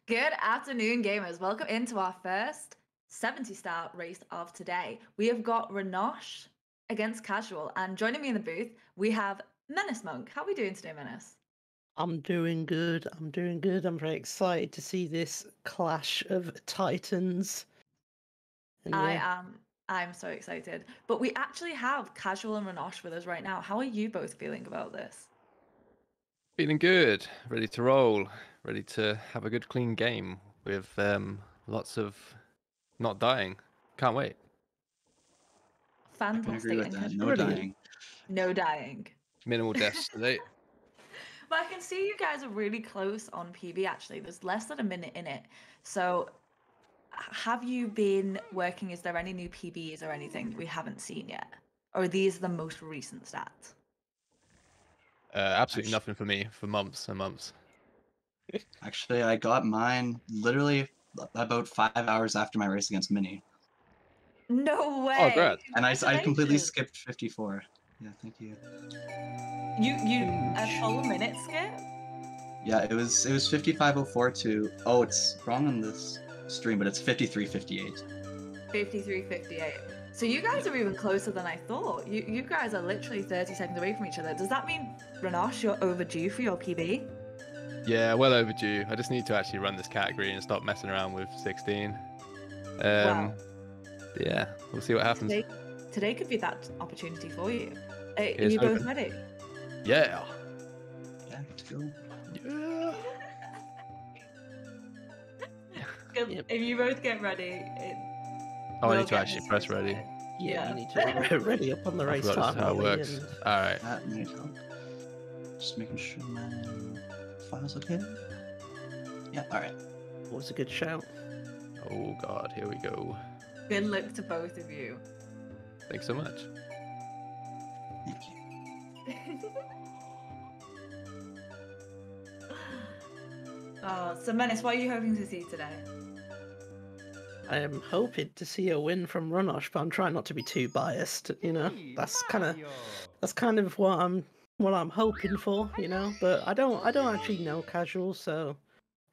Good afternoon, gamers. Welcome into our first 70-star race of today. We have got Runnosh against Kasual, and joining me in the booth, we have Menace Monk. How are we doing today, Menace? I'm doing good. I'm doing good. I'm very excited to see this clash of titans. And yeah, I'm so excited. But we actually have Kasual and Runnosh with us right now. How are you both feeling about this? Feeling good, ready to roll, ready to have a good clean game with lots of not dying. Can't wait. I can agree Fantastic. with And that. Kasual, No Brilliant. dying. no dying. Minimal deaths today. But I can see you guys are really close on PB actually. There's less than a minute in it. So have you been working? Is there any new PBs or anything we haven't seen yet? Or are these the most recent stats? Absolutely Actu- nothing for me for months and months. Actually, I got mine literally about 5 hours after my race against Mini, No way! Oh, great. and I completely Congratulations. skipped 54. Yeah, thank you. You a full minute skip? Yeah, it was 55:04 to it's wrong on this stream, but it's 53:58. 53:58. So you guys are even closer than I thought. You guys are literally 30 seconds away from each other. Does that mean, Runnosh, you're overdue for your PB? Yeah, well overdue. I just need to actually run this category and stop messing around with 16. Wow. Yeah, we'll see what happens. Today could be that opportunity for you. Are Here's you both hoping. ready? Yeah. Yeah, let's go. Yeah. Good. Yep. If you both get ready, Oh, I we'll need to get actually this press race ready. started. Yeah, Yeah. you need to ready up on the I race forgot this is how it Ollie, works. and All right. That might help. Just making sure my file's okay. Yeah, all right. was a good shout. Oh God, here we go. Good luck to both of you. Thanks so much. Thank you. So Menace, what are you hoping to see today? I am hoping to see a win from Runnosh, but I'm trying not to be too biased. You know, that's kind of what I'm hoping for. You know, but I don't actually know Casual, so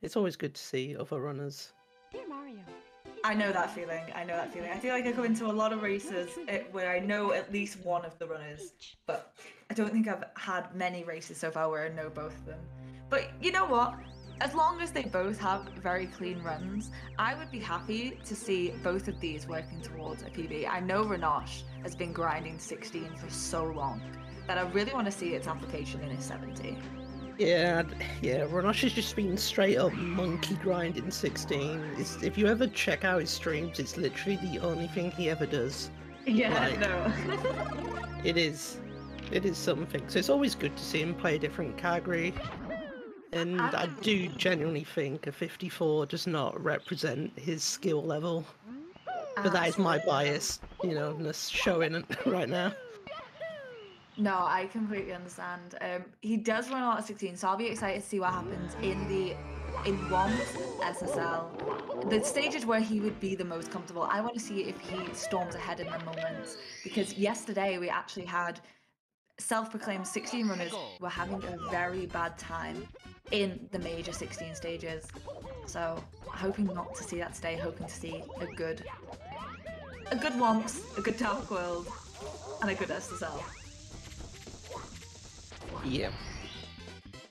it's always good to see other runners. I know that feeling. I know that feeling. I feel like I go into a lot of races where I know at least one of the runners, but I don't think I've had many races so far where I know both of them. But you know what? As long as they both have very clean runs, I would be happy to see both of these working towards a PB. I know Runnosh has been grinding 16 for so long that I really want to see its application in his 70. Yeah, Runnosh has just been straight up monkey grinding 16. If you ever check out his streams, it's literally the only thing he ever does. Yeah, Like- no. It is something. So it's always good to see him play a different category. And I do genuinely think a 54 does not represent his skill level. But that is my bias, showing right now. No, I completely understand. He does run a lot of 16, so I'll be excited to see what happens in WOM's SSL. The stages where he would be the most comfortable. I want to see if he storms ahead in the moments, because yesterday we actually had self-proclaimed 16 runners were having a very bad time in the major 16 stages. So hoping not to see that today, hoping to see a good WOMS, a good Dark World, and a good SSL. Yeah.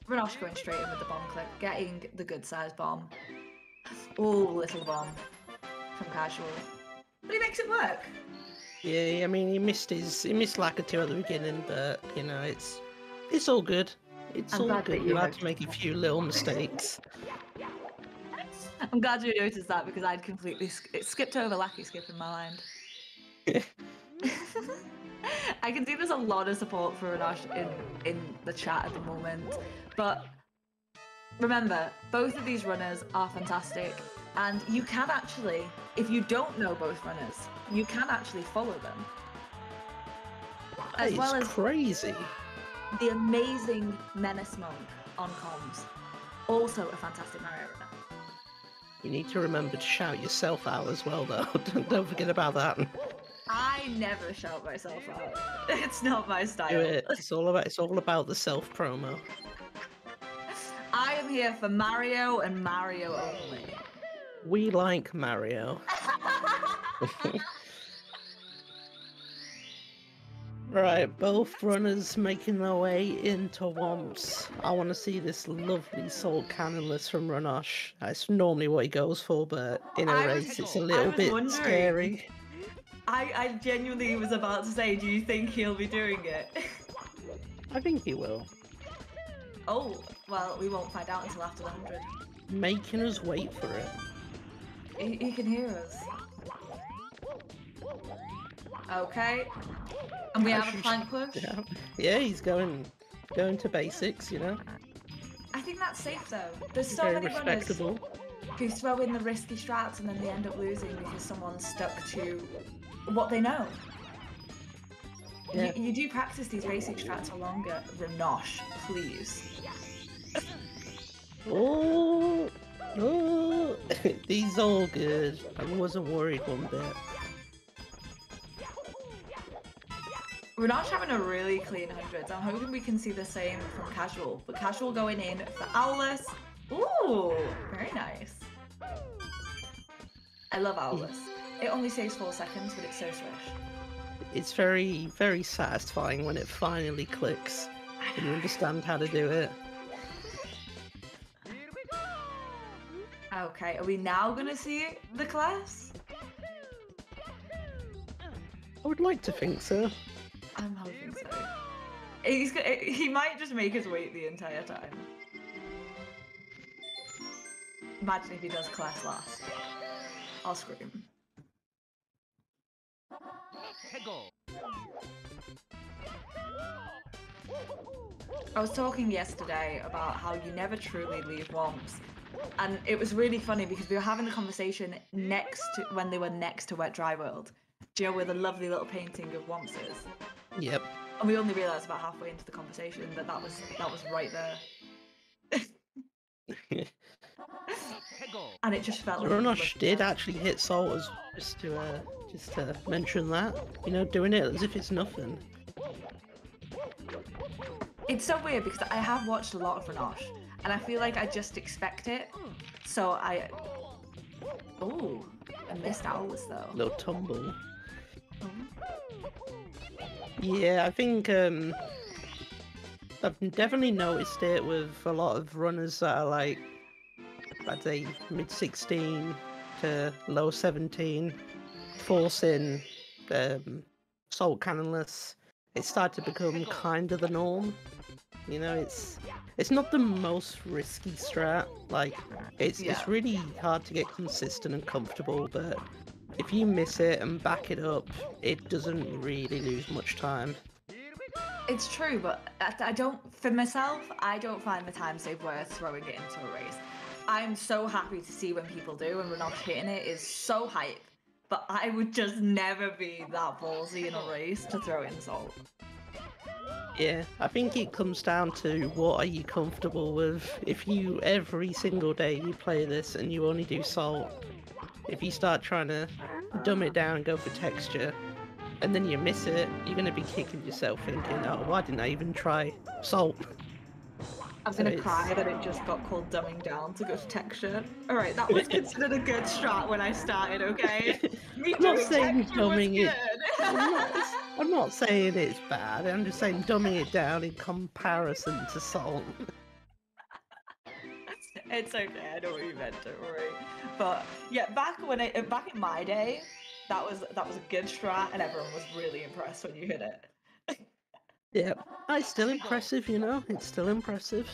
Runnosh going straight in with the bomb clip, getting the good size bomb. Oh, little bomb from Kasual. But he makes it work. Yeah, I mean he missed like a 2 at the beginning, but it's all good. It's I'm all glad that good. you You'll have noticed to make a that. few little mistakes. I'm glad you noticed that because I'd completely skipped over Lackey Skip in my mind. I can see there's a lot of support for Runnosh in the chat at the moment, but remember, both of these runners are fantastic, and you can actually, if you don't know both runners, you can actually follow them. As It's well as crazy. the amazing Menace Monk on comms, also a fantastic Mario runner. You need to remember to shout yourself out as well, though. Don't forget about that. I never shout myself out. It's not my style. Do it. It's all about the self promo. I am here for Mario and Mario only. We like Mario. Right, both runners making their way into Womps. I want to see this lovely salt cannonless from Runnosh. That's normally what he goes for, but in a race it's a little was bit wondering. scary. I genuinely was about to say, do you think he'll be doing it? I think he will. Oh, well, we won't find out until after the 100. Making us wait for it. He can hear us. Okay. And we have a flank push. Yeah, he's going to basics, you know. I think that's safe though. There's so Very many runners respectable. who throw in the risky strats and then they end up losing because someone's stuck to what they know. Yeah. You do practice these basic strats for longer. Runnosh, please. Oh, oh. These all good. I wasn't worried one bit. Runnosh having a really clean 100s. I'm hoping we can see the same from Kasual. But Kasual going in for Owless. Ooh, very nice. I love Owless. It only saves 4 seconds, but it's so swish. It's very, very satisfying when it finally clicks and you understand how to do it. Okay, are we now gonna see the class? I would like to think so. I'm hoping so. He might just make us wait the entire time. Imagine if he does class last. I'll scream. I was talking yesterday about how you never truly leave Womps. And it was really funny because we were having the conversation when they were next to Wet Dry World. Do you know where the lovely little painting of Womps is? Yep. And we only realised about halfway into the conversation that that was right there. And it just felt like Runnosh did actually hit Salt just to mention that. You know, doing it as if it's nothing. It's so weird because I have watched a lot of Runnosh and I feel like I just expect it. So I missed Owls though. Little tumble. Oh. Yeah, I think I've definitely noticed it with a lot of runners that are like, I'd say mid 16 to low 17, forcing salt cannonless. It started to become kind of the norm. You know, it's not the most risky strat. Like it's really hard to get consistent and comfortable, but if you miss it and back it up, it doesn't really lose much time. It's true, but for myself, I don't find the time save worth throwing it into a race. I'm so happy to see when people do, and Runnosh hitting it is so hype. But I would just never be that ballsy in a race to throw in salt. Yeah, I think it comes down to what are you comfortable with. If you, every single day you play this and you only do salt, if you start trying to dumb it down and go for texture, and then you miss it, you're going to be kicking yourself thinking, oh, why didn't I even try salt? I'm gonna cry that it just got called dumbing down to go to texture. Alright, that was considered a good strat when I started, okay? I'm not saying dumbing it. I'm not saying it's bad, I'm just saying dumbing it down in comparison to salt. It's okay, I know what you meant, don't worry. But yeah, back in my day, that was a good strat and everyone was really impressed when you hit it. Yeah, it's still impressive, you know, it's still impressive.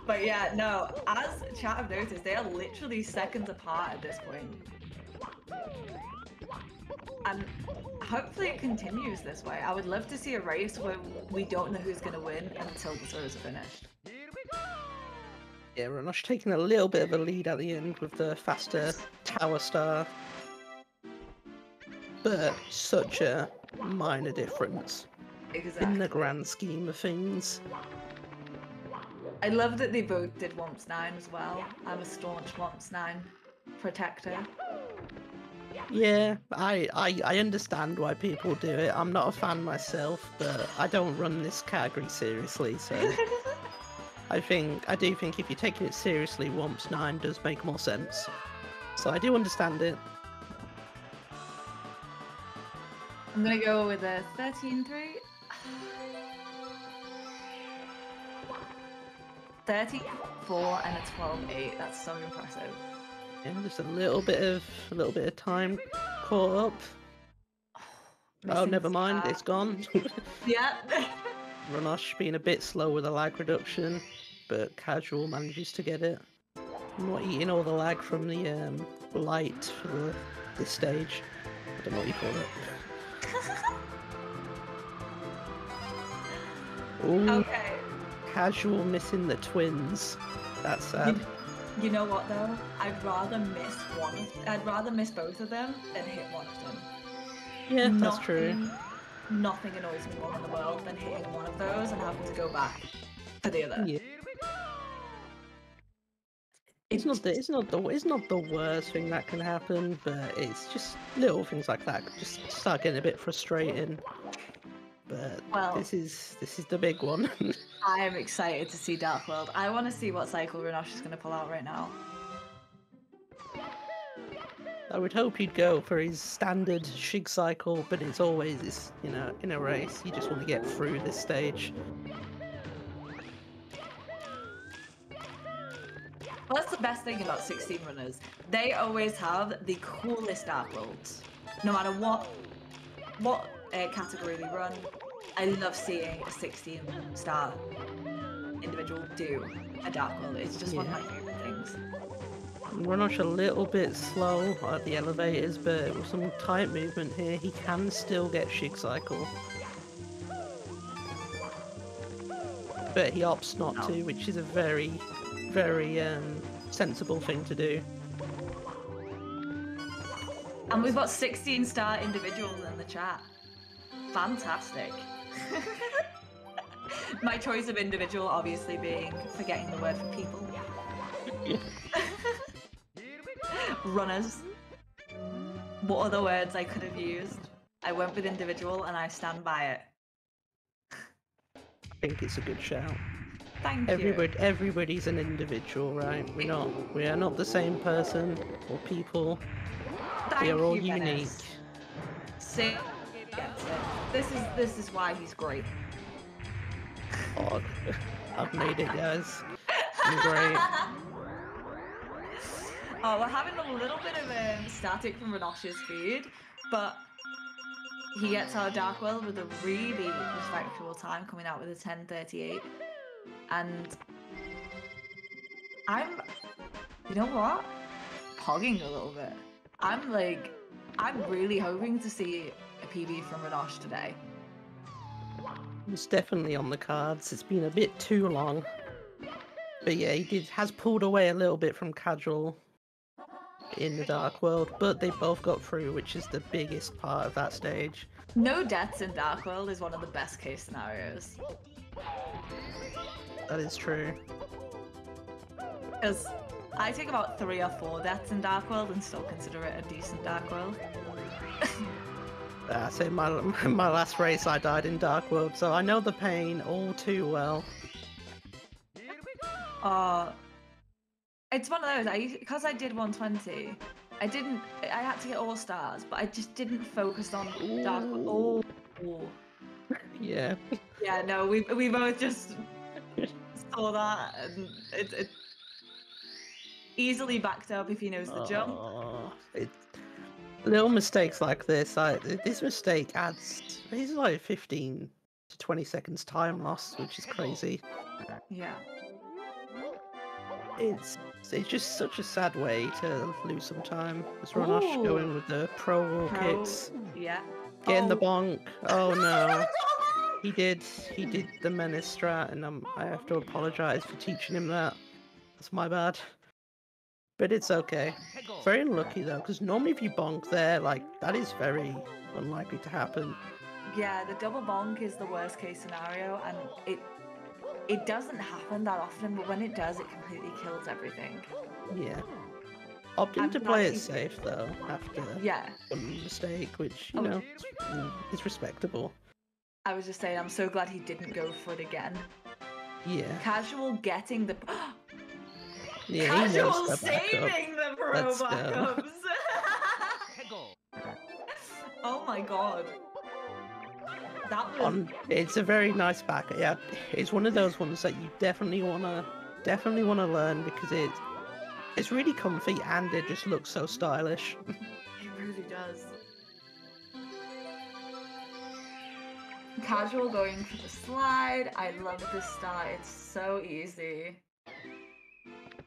But yeah, no, as chat have noticed, they are literally seconds apart at this point. And hopefully it continues this way. I would love to see a race where we don't know who's going to win until the throws are finished. Yeah, Runnosh taking a little bit of a lead at the end with the faster Tower Star. But such a minor difference in the grand scheme of things. I love that they both did Womps 9 as well. I'm a staunch Womps 9 protector. Yeah, I understand why people do it. I'm not a fan myself, but I don't run this category seriously, so I do think if you're taking it seriously, Womps 9 does make more sense. So I do understand it. I'm gonna go with a 13-3. 13-4 and a 12-8. That's so impressive. Yeah, just a little bit of time caught up. Oh, Missing never mind, start. it's gone. Yeah. Runnosh being a bit slow with the lag reduction, but Casual manages to get it. I'm not eating all the lag from the light for this stage. I don't know what you call it. Ooh, Okay. Casual missing the twins. That's sad. You know what though? I'd rather miss both of them than hit one of them. Yeah, that's true. Nothing annoys me more in the world than hitting one of those and having to go back for the other. Yeah. It's not the worst thing that can happen, but it's just little things like that just start getting a bit frustrating. But Well, this is the big one. I am excited to see Dark World. I want to see what cycle Runnosh is going to pull out right now. I would hope he'd go for his standard Shig cycle, but it's always, in a race, you just want to get through this stage. Well, that's the best thing about 16 runners. They always have the coolest Dark Worlds. No matter what category they run, I love seeing a 16-star individual do a Dark World. It's just one of my favorite things. Runnosh a little bit slow at the elevators, but with some tight movement here, he can still get Shig cycle. But he opts not to, which is a very, very sensible thing to do. And we've got 16-star individuals in the chat. Fantastic. My choice of individual obviously being forgetting the word for people. Runners. What other words I could have used? I went with individual and I stand by it. I think it's a good shout. Thank you. Everybody's an individual, right? We are not the same person or people. We are all unique. See, this is why he's great. Oh, I've made it, guys. I'm great. Oh, we're having a little bit of static from Runnosh's feed, but he gets our Dark World with a really respectable time, coming out with a 10:38. And you know what? Pogging a little bit. I'm really hoping to see a PB from Runnosh today. It's definitely on the cards. It's been a bit too long. But yeah, has pulled away a little bit from Casual in the Dark World, but they both got through, which is the biggest part of that stage. No deaths in Dark World is one of the best case scenarios. That is true. Because I take about 3 or 4 deaths in Dark World and still consider it a decent Dark World. So my last race I died in Dark World, so I know the pain all too well. It's one of those, because I did 120, I had to get all stars, but I just didn't focus on Dark World. Oh. Yeah. Yeah, no, we both just saw that, and it easily backed up if he knows the jump. Little mistakes like this, this mistake adds, it's like 15 to 20 seconds time loss, which is crazy. Yeah. It's just such a sad way to lose some time. As Runnosh going with the pro wall kicks. Yeah. Getting the bonk. Oh no. He did the menace strat, and I have to apologize for teaching him that. That's my bad. But it's okay. Very unlucky though, because normally if you bonk there, that is very unlikely to happen. Yeah, the double bonk is the worst case scenario, and it doesn't happen that often, but when it does, it completely kills everything. Yeah. Opting to play it safe though, after one mistake, which, is respectable. I was just saying, I'm so glad he didn't go for it again. Yeah. Kasual getting the... Yeah, he Kasual wants the backup. saving the pro Let's go. backups! Oh my god. That was... It's a very nice back. Yeah, it's one of those ones that you definitely wanna learn because it's really comfy and it just looks so stylish. It really does. Kasual going for the slide. I love this start. It's so easy.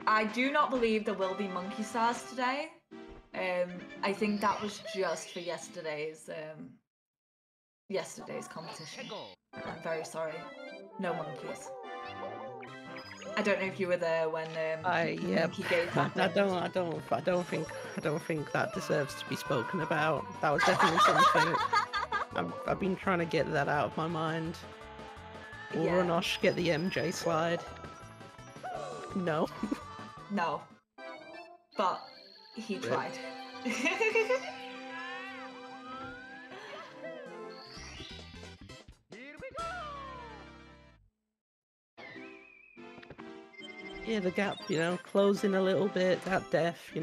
I do not believe there will be monkey stars today. I think that was just for yesterday's competition. I'm very sorry. No monkeys. I don't know if you were there when the monkey gate happened. I don't think that deserves to be spoken about. That was definitely something. I've been trying to get that out of my mind. Will Runnosh get the MJ slide? No. No. But he tried. Yeah, the gap, closing a little bit. That def,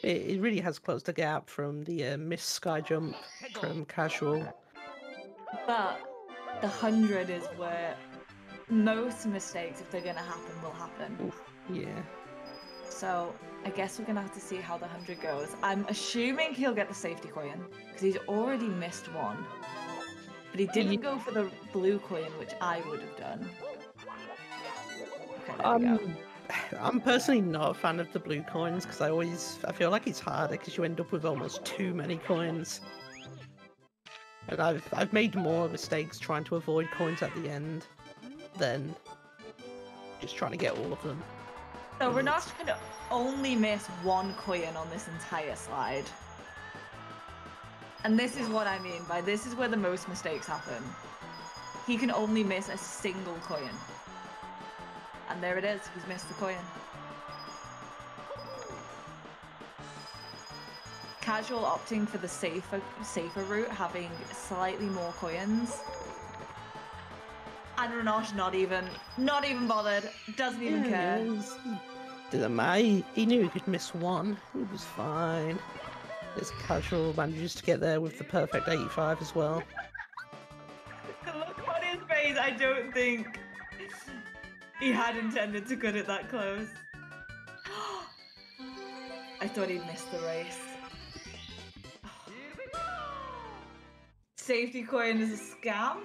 it really has closed the gap from the missed sky jump from Kasual. But the 100 is where most mistakes, if they're gonna happen, will happen. Oof, yeah. So I guess we're gonna have to see how the 100 goes. I'm assuming he'll get the safety coin because he's already missed one, but he didn't go for the blue coin, which I would have done. Okay, there we go. I'm personally not a fan of the blue coins because I feel like it's harder because you end up with almost too many coins. And I've made more mistakes trying to avoid coins at the end than just trying to get all of them. So Runnosh can only miss one coin on this entire slide. And this is what I mean by this is where the most mistakes happen. He can only miss a single coin. And there it is, he's missed the coin. Kasual opting for the safer route, having slightly more coins. And Runnosh not even bothered, doesn't even care. Doesn't matter, he knew he could miss one, he was fine. This Kasual manages to get there with the perfect 85 as well. The look on his face, I don't think he had intended to cut it that close. I thought he'd missed the race. Safety coin is a scam.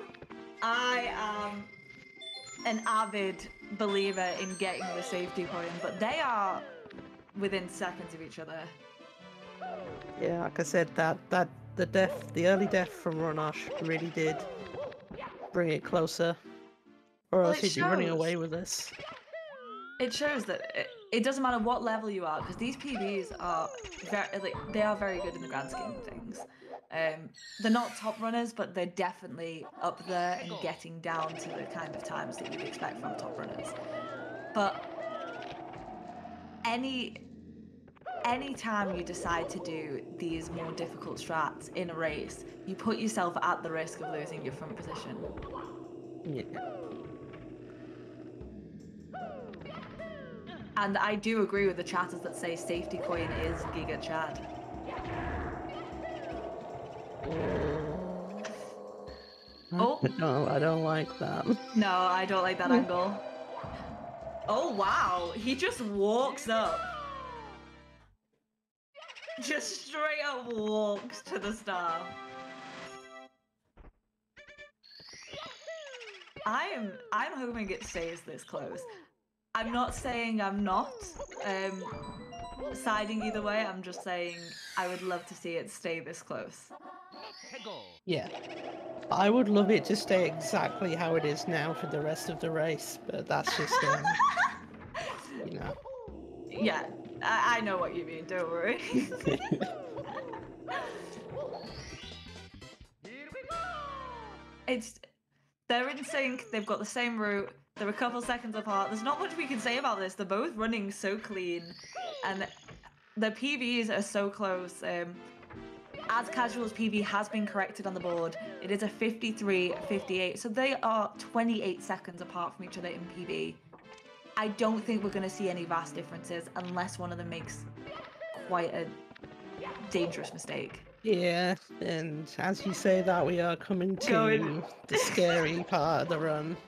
I am an avid believer in getting the safety coin, but they are within seconds of each other. Yeah, like I said, the early death from Runnosh really did bring it closer, or else he'd be running away with this. It shows that it doesn't matter what level you are, because these PBs are very good in the grand scheme of things. They're not top runners, but they're definitely up there and getting down to the kind of times that you'd expect from top runners. But any time you decide to do these more difficult strats in a race, you put yourself at the risk of losing your front position. Yeah. And I do agree with the chatters that say safety coin is Giga Chad. Oh. I don't like that. No, I don't like that angle. Oh wow, he just walks up. Just straight up walks to the star. I'm hoping it stays this close. I'm not saying I'm not siding either way. I'm just saying I would love to see it stay this close. Yeah. I would love it to stay exactly how it is now for the rest of the race, but that's just, Yeah, I know what you mean, don't worry. They're in sync, they've got the same route, they're a couple seconds apart. There's not much we can say about this. They're both running so clean, and the PVs are so close. as Casual's PB has been corrected on the board, it is a 53-58, so they are 28 seconds apart from each other in PB. I don't think we're going to see any vast differences unless one of them makes quite a dangerous mistake. Yeah, and as you say that, we are coming to the scary part of the run.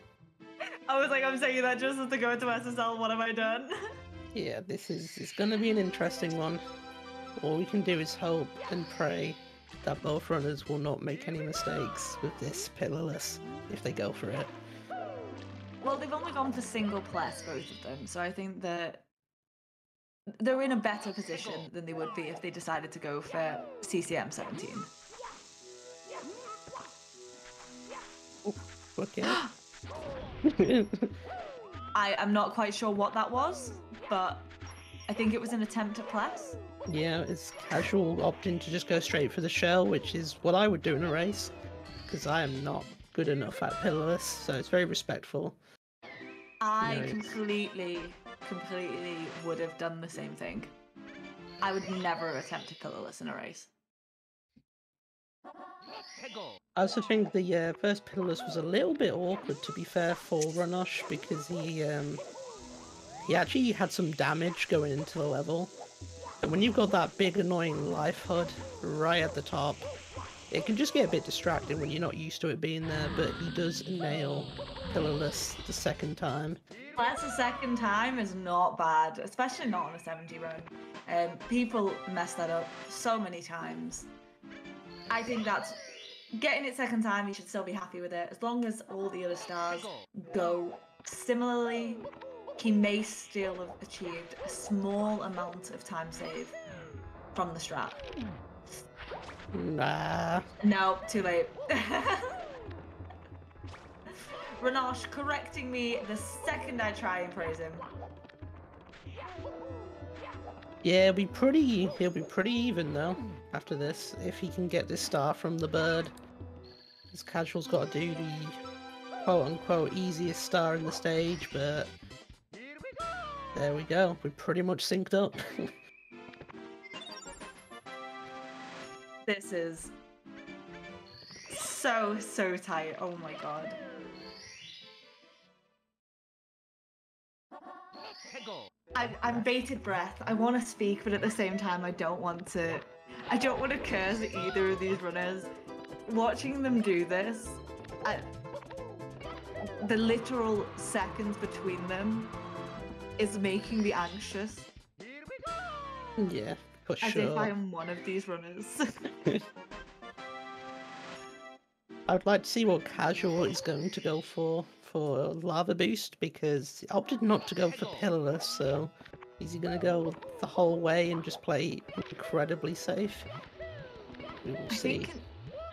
I was like, I'm saying that just as to go into SSL, what have I done? Yeah, it's going to be an interesting one. All we can do is hope and pray that both runners will not make any mistakes with this pillarless if they go for it. Well, they've only gone for single plus, both of them, so I think that they're in a better position than they would be if they decided to go for CCM 17. Okay. I am not quite sure what that was, but I think it was an attempt at plus. Yeah, it's Casual opting to just go straight for the shell, which is what I would do in a race, because I am not good enough at pillarless, so it's very respectful. I Nice. completely would have done the same thing. I would never attempt a pillarless in a race. I also think the first pillarless was a little bit awkward, to be fair, for Runnosh, because he actually had some damage going into the level. And when you've got that big annoying life HUD right at the top, it can just get a bit distracting when you're not used to it being there, but he does nail pillarless the second time. That's the second time is not bad, especially not on a 70 run. People mess that up so many times. I think that's getting it second time, you should still be happy with it. As long as all the other stars go similarly, he may still have achieved a small amount of time save from the strat. Nah. No, too late. Runnosh correcting me the second I try and praise him. Yeah, he'll be pretty even though after this, if he can get this star from the bird. His Casual's got to do the quote-unquote easiest star in the stage, but there we go. We're pretty much synced up. This is so tight. Oh my god. I'm bated breath. I want to speak, but at the same time, I don't want to curse at either of these runners. Watching them do this, the literal seconds between them is making me anxious. Yeah, for As sure. if I am one of these runners. I'd like to see what Casual is going to go for Lava Boost, because he opted not to go for Pillarless, so is he going to go the whole way and just play incredibly safe? We will see. I think,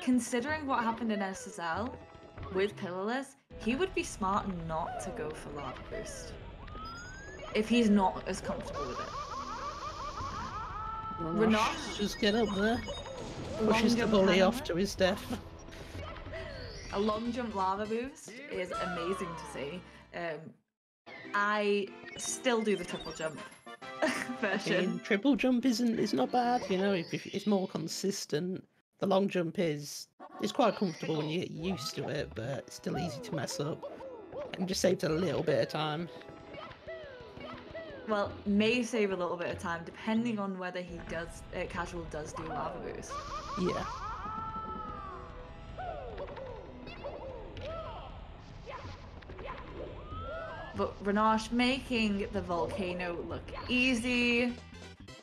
considering what happened in SSL with Pillarless, he would be smart not to go for Lava Boost if he's not as comfortable with it. Runnosh, just get up there. Long Pushes the jump bully cannon. off to his death. A long jump lava boost is amazing to see. I still do the triple jump version. Triple jump is not bad, you know, if it's more consistent. The long jump is quite comfortable when you get used to it, but it's still easy to mess up. And just saves a little bit of time. Well, may save a little bit of time depending on whether he does Casual does do lava boost. Yeah. But Runnosh making the volcano look easy.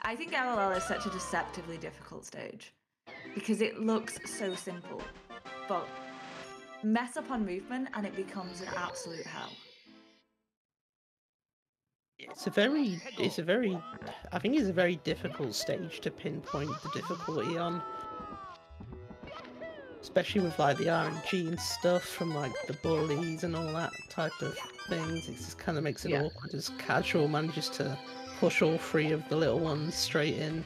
I think LLL is such a deceptively difficult stage because it looks so simple, but mess up on movement and it becomes an absolute hell. It's a very, I think it's a very difficult stage to pinpoint the difficulty on. Especially with like the RNG and stuff from like the bullies and all that type of things. It just kind of makes it awkward as Casual manages to push all three of the little ones straight in.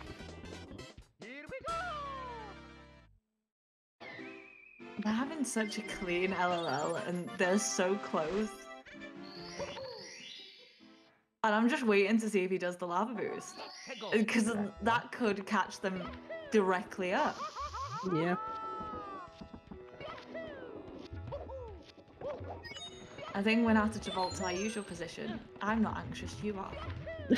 They're having such a clean LLL and they're so close. And I'm just waiting to see if he does the lava boost. Because that could catch them directly up. Yeah. I think when I have to default to my usual position, I'm not anxious, you are.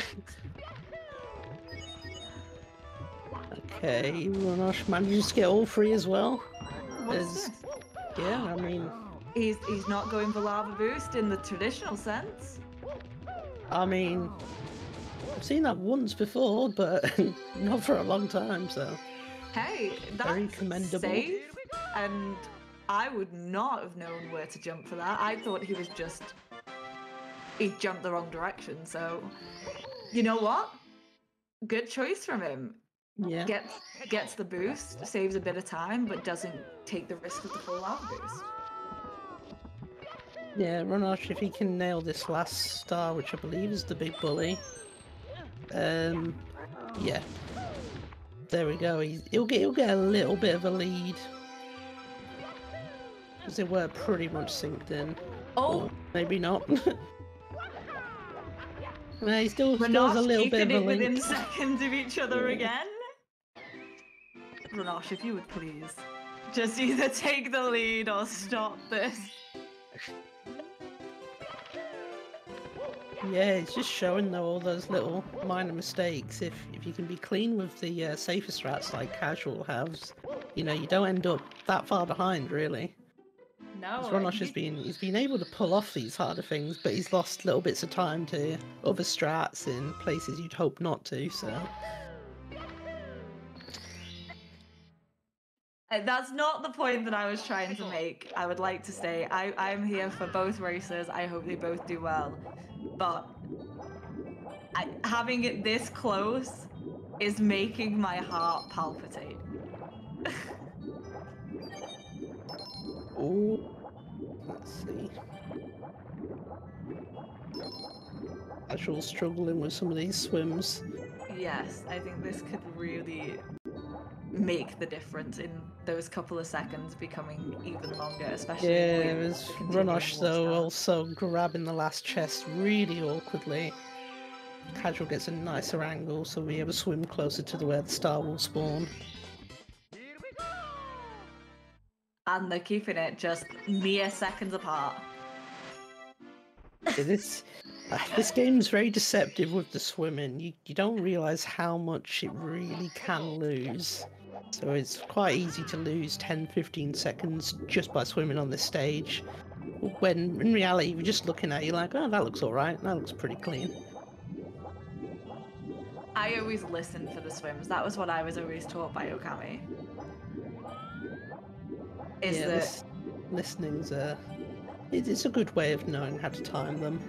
Okay, Runnosh manages to get all three as well. What's As, this? yeah, I mean, He's not going for lava boost in the traditional sense. I've seen that once before, but not for a long time, so Hey, very that's commendable. safe, and I would not have known where to jump for that. I thought he jumped the wrong direction, so you know what? Good choice from him. Yeah. Gets the boost, saves a bit of time, but doesn't take the risk of the full lava boost. Yeah, Runnosh, if he can nail this last star, which I believe is the big bully. Yeah. There we go. He'll get a little bit of a lead. Because they were pretty much synced in. Oh, Or maybe not. No, he still has a Runnosh little bit keeping of a it within lead. seconds of each other Yeah. again. Runnosh, if you would please, just either take the lead or stop this. Yeah, it's just showing though all those little minor mistakes. If you can be clean with the safer strats like Casual has, you don't end up that far behind really. No, Runnosh he's been able to pull off these harder things, but he's lost little bits of time to other strats in places you'd hope not to. So that's not the point that I was trying to make. I would like to say I'm here for both racers. I hope they both do well, but having it this close is making my heart palpitate. oh, let's see. Casual struggling with some of these swims. Yes, I think this could really make the difference in those couple of seconds becoming even longer, especially Yeah, with as the continuing Runnosh war though start. also grabbing the last chest really awkwardly. Casual gets a nicer angle, so we have a swim closer to where the star will spawn. And they're keeping it just mere seconds apart. Yeah, this game's very deceptive with the swimming. You don't realise how much it really can lose. So it's quite easy to lose 10-15 seconds just by swimming on this stage. When in reality, you're just looking at it, you're like, oh, that looks alright, that looks pretty clean. I always listened for the swims. That was what I was always taught by Okami. Listening's it's a good way of knowing how to time them.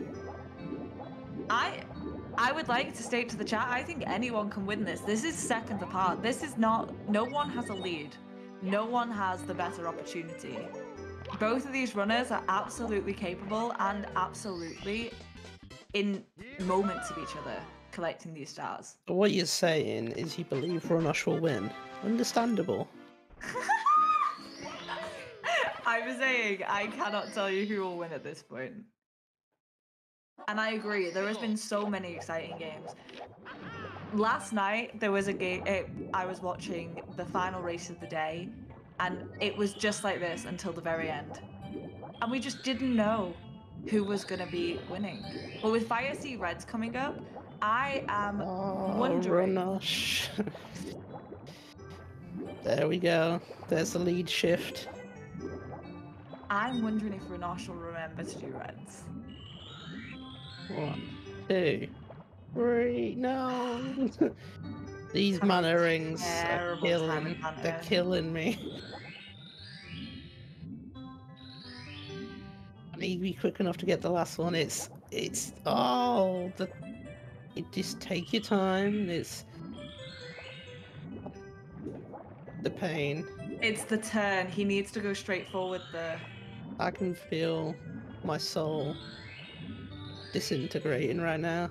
I would like to state to the chat, I think anyone can win this. This is seconds apart. This is not, no one has a lead. No one has the better opportunity. Both of these runners are absolutely capable and absolutely in moments of each other collecting these stars. But what you're saying is you believe Runnosh will win. Understandable. I'm saying I cannot tell you who will win at this point. And I agree, there has been so many exciting games. Last night, there was a game, I was watching the final race of the day, and it was just like this until the very end. And we just didn't know who was going to be winning. But with Fire Sea Reds coming up, I am wondering... Runnosh. There we go. There's the lead shift. I'm wondering if Runnosh will remember to do Reds. 1, 2, 3, no! These mana rings are killing, they're killing me. I need to be quick enough to get the last one. You just take your time, it's the pain. It's the turn, he needs to go straight forward there. I can feel my soul disintegrating right now.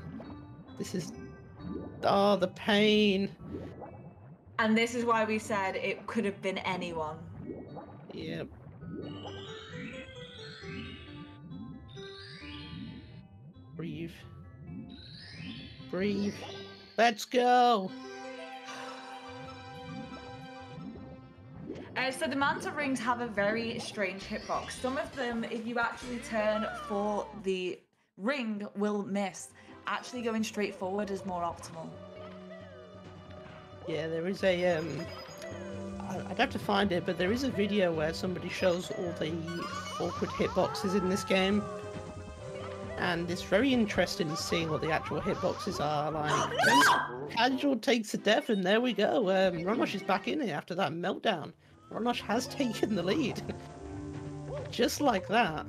This is... oh, the pain! And this is why we said it could have been anyone. Yep. Breathe. Breathe. Let's go! So the Manta rings have a very strange hitbox. Some of them, if you actually turn for the ring, will miss. Actually going straight forward is more optimal. Yeah, there is a I'd have to find it, but there is a video where somebody shows all the awkward hitboxes in this game. And it's very interesting seeing what the actual hitboxes are like. Casual takes a death, and there we go. Runnosh is back in it after that meltdown. Runnosh has taken the lead. Just like that.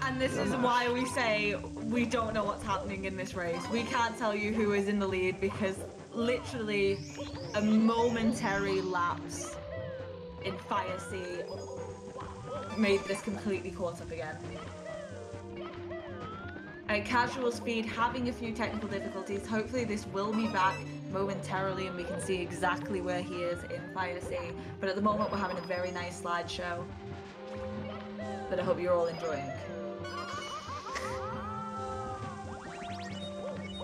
And this is why we say we don't know what's happening in this race. We can't tell you who is in the lead because literally a momentary lapse in Fire Sea made this completely caught up again. Casual speed having a few technical difficulties. Hopefully this will be back momentarily and we can see exactly where he is in Fire Sea. But at the moment we're having a very nice slideshow that I hope you're all enjoying.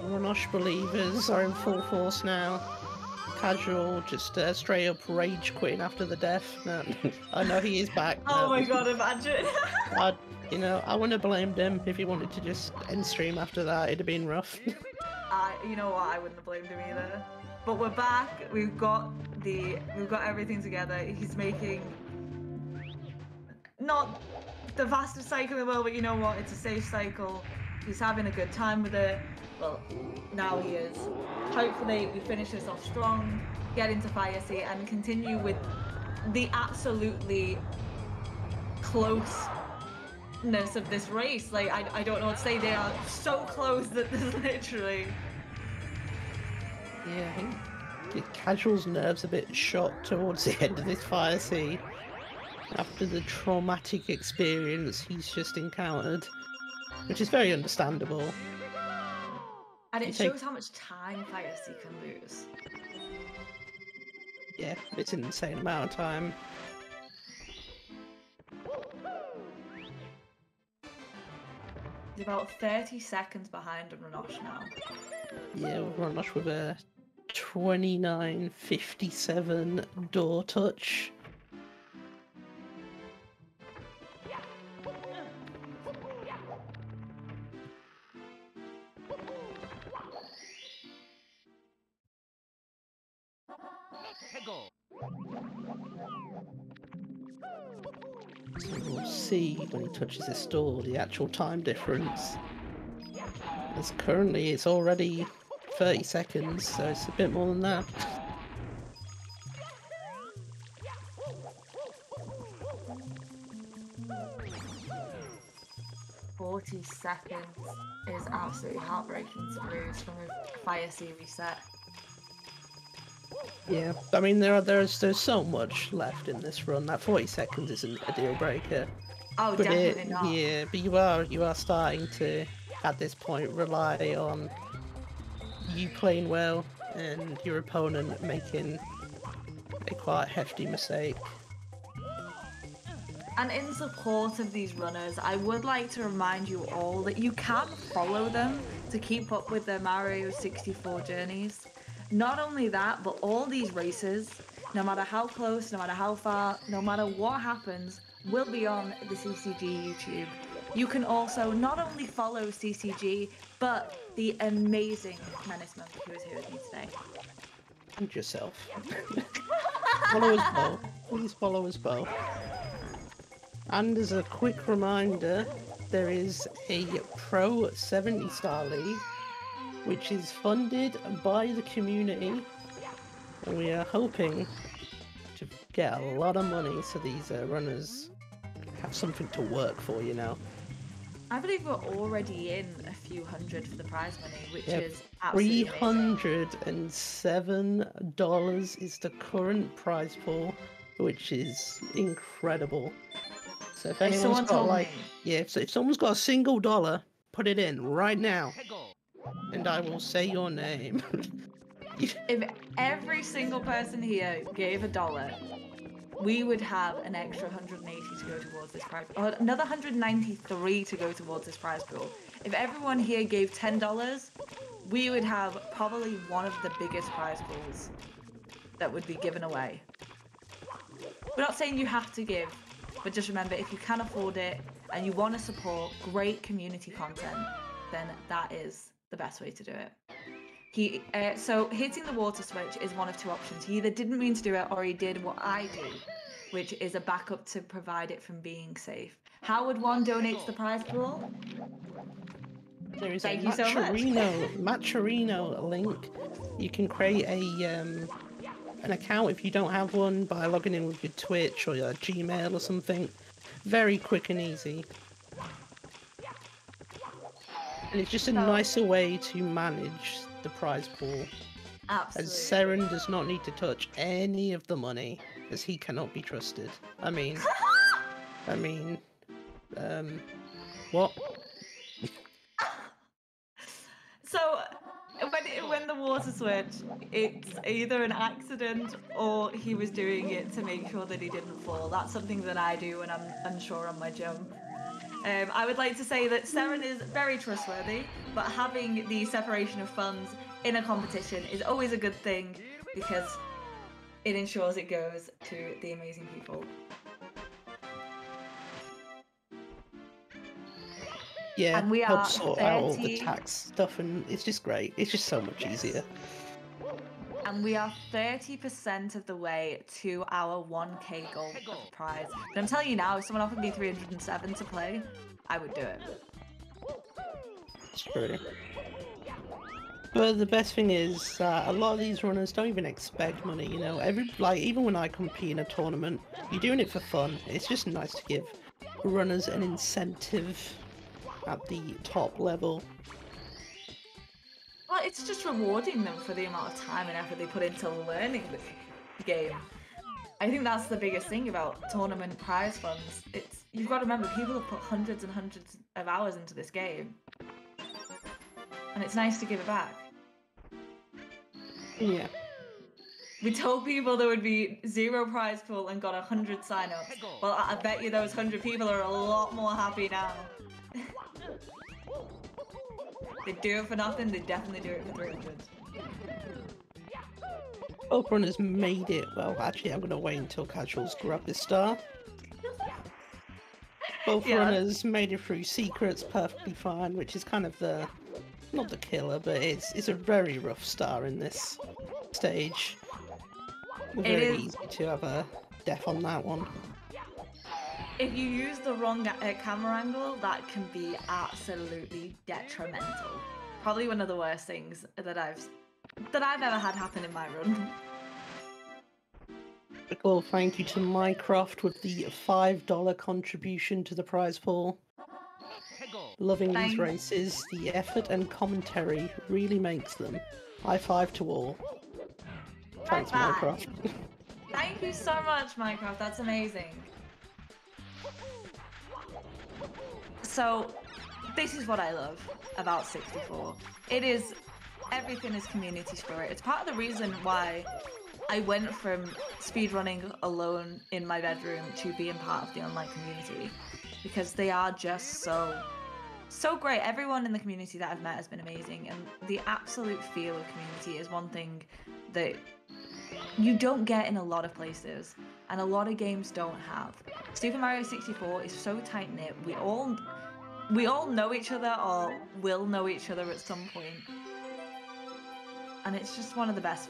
Runnosh believers are in full force now. Casual just straight up rage quitting after the death. No, I know he is back. Oh No. my god, imagine. I wouldn't have blamed him if he wanted to just end stream after that. It'd have been rough. You know what? I wouldn't have blamed him either. But we're back. We've got everything together. He's making not the fastest cycle in the world, but you know what? It's a safe cycle. He's having a good time with it. Well, now he is. Hopefully, we finish this off strong, get into Fire Sea, and continue with the absolutely closeness of this race. Like, I don't know what to say. They are so close that there's literally... Yeah, I think Casual's nerves a bit shot towards the end of this Fire Sea after the traumatic experience he's just encountered, which is very understandable. And it shows how much time Fire Sea can lose. Yeah, it's an insane amount of time. He's about 30 seconds behind Runnosh now. Yeah, Runnosh with a 29.57 door touch. So we'll see when he touches this door the actual time difference. As currently it's already 30 seconds, so it's a bit more than that. "40 seconds is absolutely heartbreaking to lose from a Fire Sea reset. Yeah, I mean there's so much left in this run. That 40 seconds isn't a deal breaker. Oh, But definitely not. yeah, but you are starting to at this point rely on you playing well and your opponent making a quite hefty mistake. And in support of these runners, I would like to remind you all that you can follow them to keep up with their Mario 64 journeys. Not only that, but all these races, no matter how close, no matter how far, no matter what happens, will be on the CCG YouTube. You can also not only follow CCG, but the amazing Menace Monk who is here with me today. And yourself. Follow us both. Please follow us both. And as a quick reminder, there is a Pro 70-star league, which is funded by the community, and we are hoping to get a lot of money so these runners have something to work for, you know. I believe we're already in a few hundred for the prize money, which is absolutely amazing. $307 is the current prize pool, which is incredible. So if anyone's got if someone's got a single dollar, put it in right now, and I will say your name. If every single person here gave $1, we would have an extra 180 to go towards this prize, or another 193 to go towards this prize pool. If everyone here gave $10, we would have probably one of the biggest prize pools that would be given away. We're not saying you have to give, but just remember, if you can afford it and you want to support great community content, then that is the best way to do it. So hitting the water switch is one of two options. He either didn't mean to do it or he did what I do, which is a backup to provide it from being safe. Howard One donates the prize pool. There is Thank a you so much. Matcherino link. You can create an account if you don't have one by logging in with your Twitch or your Gmail or something. Very quick and easy. And it's just a nicer way to manage the prize pool. Absolutely. As Seren does not need to touch any of the money, as he cannot be trusted. What? So when the water switch, it's either an accident or he was doing it to make sure that he didn't fall. That's something that I do when I'm unsure on my jump. I would like to say that Seren is very trustworthy, but having the separation of funds in a competition is always a good thing because it ensures it goes to the amazing people. Yeah, and we help are sort 30... out all the tax stuff, and it's just great. It's just so much easier. And we are 30% of the way to our 1k goal of the prize. But I'm telling you now, if someone offered me 307 to play, I would do it. It's true. But the best thing is that a lot of these runners don't even expect money, you know. Even when I compete in a tournament, you're doing it for fun. It's just nice to give runners an incentive at the top level. Well, it's just rewarding them for the amount of time and effort they put into learning the game. I think that's the biggest thing about tournament prize funds. You've got to remember, people have put hundreds and hundreds of hours into this game. And it's nice to give it back. Yeah. We told people there would be 0 prize pool and got 100 sign-ups. Well, I bet you those 100 people are a lot more happy now. They do it for nothing, they definitely do it for 300. Both runners made it. Well, actually, I'm going to wait until Casuals grab this star. Both runners made it through secrets perfectly fine, which is kind of not the killer, but it's a very rough star in this stage. Very easy to have a death on that one. If you use the wrong camera angle, that can be absolutely detrimental. Probably one of the worst things that I've ever had happen in my run. Well, thank you to Mycroft with the $5 contribution to the prize pool. Loving these races, the effort and commentary really makes them. High five to all. Thanks, Mycroft. Thank you so much, Mycroft. That's amazing. So, this is what I love about 64. Everything is community spirit. It's part of the reason why I went from speedrunning alone in my bedroom to being part of the online community. Because they are just so great. Everyone in the community that I've met has been amazing. And the absolute feel of community is one thing that you don't get in a lot of places. And a lot of games don't have. Super Mario 64 is so tight-knit. We all know each other or will know each other at some point. And it's just one of the best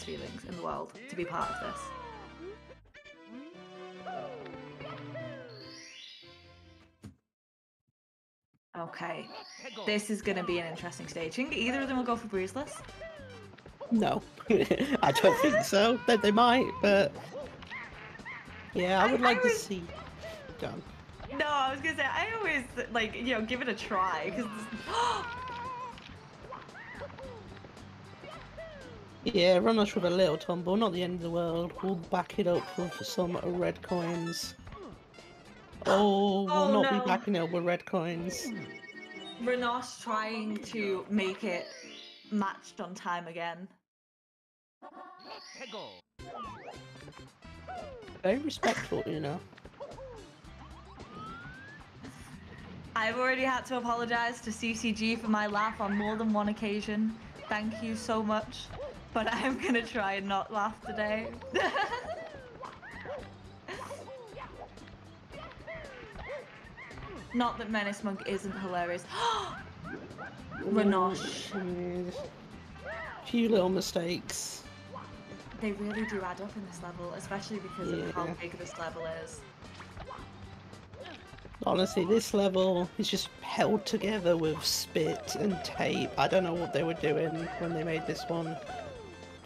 feelings in the world to be part of this. Okay, this is going to be an interesting stage. Think either of them will go for Breezeless? No, I don't think so. They might, but yeah, I would like to see. Done. No, I was gonna say I always give it a try because. Yeah, Runnosh with a little tumble, not the end of the world. We'll back it up with some red coins. Oh, we'll not be backing it up with red coins. Runnosh trying to make it matched on time again. Very respectful, you know. I've already had to apologize to CCG for my laugh on more than one occasion. Thank you so much. But I am gonna try and not laugh today. Not that Menace Monk isn't hilarious. Runnosh. Few little mistakes. They really do add up in this level, especially because of how Yeah. big this level is. Honestly, this level is just held together with spit and tape. I don't know what they were doing when they made this one.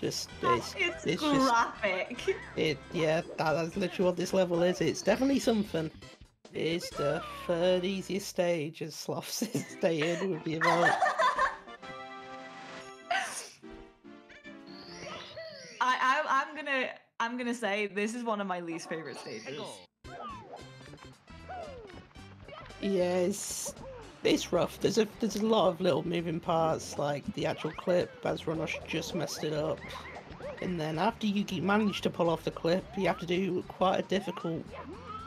It's just graphic. that's literally what this level is. It's definitely something. It's the third easiest stage, as Sloth stated with the vote. I'm gonna say this is one of my least favorite stages. Yeah, it's rough. There's a lot of little moving parts, like the actual clip, as Runnosh just messed it up. And then after you manage to pull off the clip, you have to do quite a difficult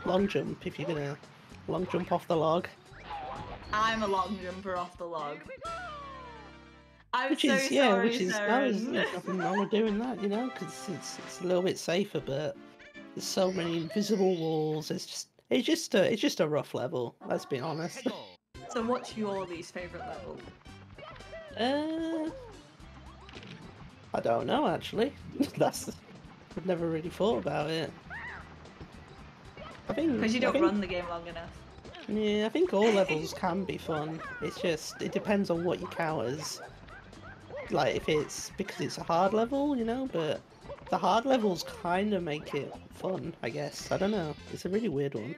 long jump if you're gonna long jump off the log. I'm a long jumper off the log. I'm Which so is sorry, no, Saren. there's nothing wrong with doing that, you know, because it's a little bit safer. But there's so many invisible walls. It's just a rough level. Let's be honest. So what's your least favorite level? I don't know actually. I've never really thought about it. I think Because you don't run the game long enough. Yeah, I think all levels can be fun. It's just it depends on what you count as. Like if it's because it's a hard level, you know, but the hard levels kind of make it fun, I guess. I don't know. It's a really weird one.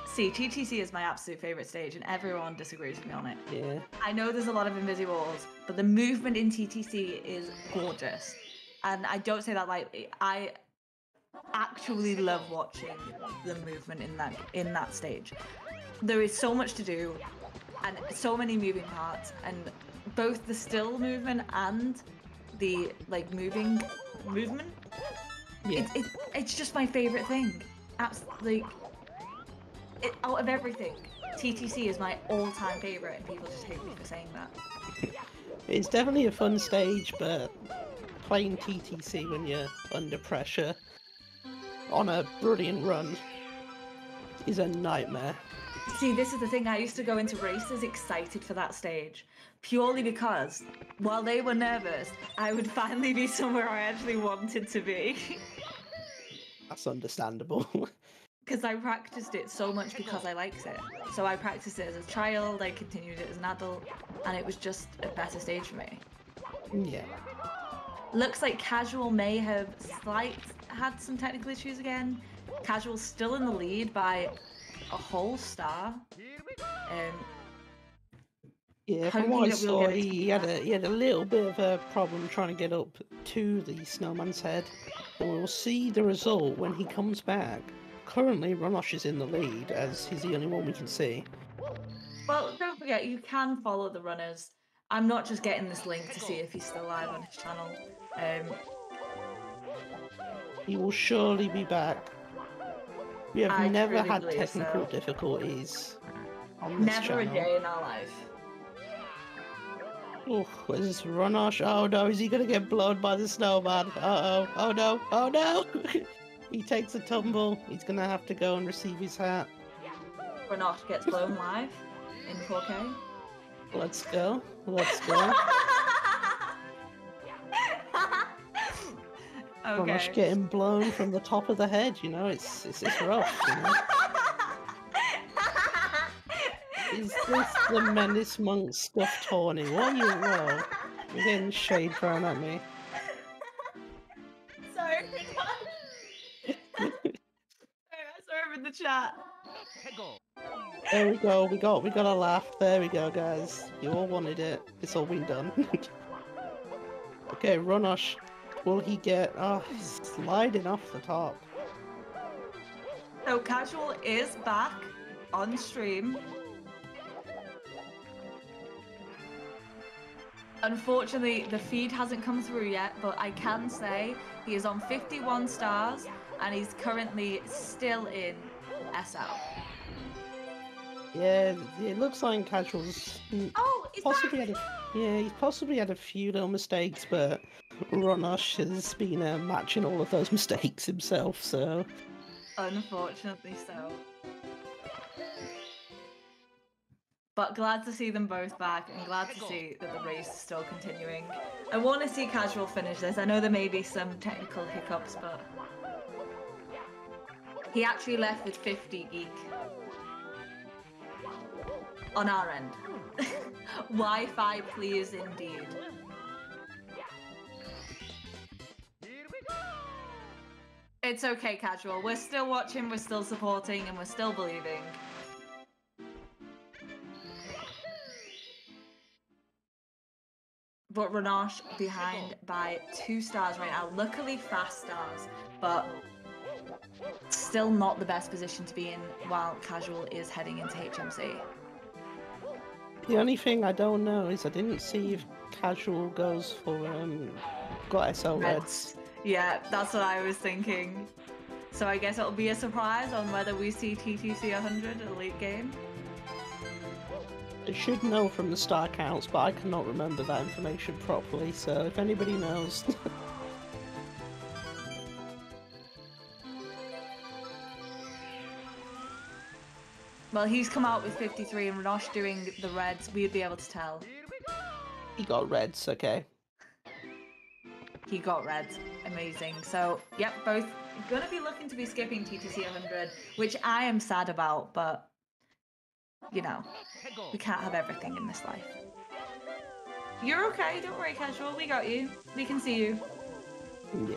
See, TTC is my absolute favorite stage, and everyone disagrees with me on it. Yeah. I know there's a lot of invisible walls, but the movement in TTC is gorgeous, and I don't say that lightly. I actually love watching the movement in that stage. There is so much to do, and so many moving parts, and both the still movement and the like movement. Yeah. It's just my favorite thing. Absolutely. Out of everything, TTC is my all-time favorite, and people just hate me for saying that. It's definitely a fun stage, but playing TTC when you're under pressure on a brilliant run is a nightmare. See, this is the thing. I used to go into races excited for that stage, purely because while they were nervous, I would finally be somewhere I actually wanted to be. That's understandable. Because I practiced it so much because I liked it. So I practiced it as a child, I continued it as an adult, and it was just a better stage for me. Yeah. Looks like Kasual may have had some technical issues again. Kasual's still in the lead by a whole star. Yeah, from what I saw, he had a little bit of a problem trying to get up to the snowman's head. And we'll see the result when he comes back. Currently, Runnosh is in the lead, as he's the only one we can see. Well, don't forget, you can follow the runners. I'm not just getting this link to see if he's still live on his channel. He will surely be back. We have never had truly believe technical so. difficulties on this Never channel. a day in our life. Oh, is this Runnosh? Oh no, is he gonna get blown by the snowman? Uh-oh, oh no, oh no! He takes a tumble. He's gonna have to go and receive his hat. Runnosh gets blown live in 4K. Let's go, let's go. Okay. Runnosh getting blown from the top of the head, you know, it's rough, you know. Is this the Menace Monk stuffed Tawny? What are you, whoa? You're getting shade thrown at me. Sorry, I saw him in the chat. There we go, we got a laugh. There we go, guys. You all wanted it. It's all been done. Okay, Runnosh. Will he get... Oh, he's sliding off the top. So Kasual is back on stream. Unfortunately, the feed hasn't come through yet, but I can say he is on 51 stars and he's currently still in SL. Yeah, it looks like Casual's He's possibly back! he's possibly had a few little mistakes, but Runnosh has been matching all of those mistakes himself, so... Unfortunately so. But glad to see them both back, and glad to see that the race is still continuing. I want to see Casual finish this. I know there may be some technical hiccups, but he actually left with 50 geek on our end. Wi-Fi, please, indeed. It's okay, Casual. We're still watching, we're still supporting, and we're still believing. But Runnosh behind by 2 stars right now. Luckily, fast stars, but still not the best position to be in while Casual is heading into HMC. The only thing I don't know is I didn't see if Casual goes for got SL Reds. Yeah, that's what I was thinking. So I guess it'll be a surprise on whether we see TTC 100 at a late game. I should know from the star counts, but I cannot remember that information properly, so if anybody knows... Well, he's come out with 53 and Runnosh doing the reds, we'd be able to tell. He got reds, okay. He got reds. Amazing. So, yep, both going to be looking to be skipping TTC 100, which I am sad about, but, you know, we can't have everything in this life. You're okay, don't worry, Casual, we got you. We can see you. Yeah.